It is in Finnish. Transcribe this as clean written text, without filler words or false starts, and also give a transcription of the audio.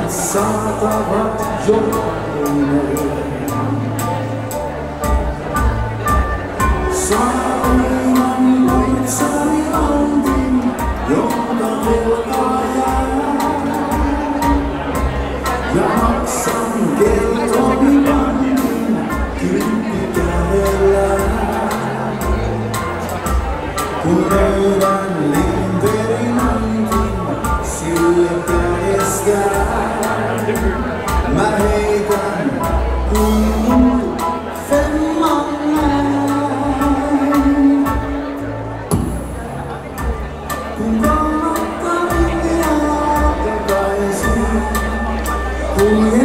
saatavat jokainen. Saunan loitsani antin, jonka velkaa jää. Ja maksan keltoni pantin, kymppikädellä. Kun löydän linterin antin, sille kädestään. Mä heitän kun femman näin. Kun kannattaa minä takaisin, kun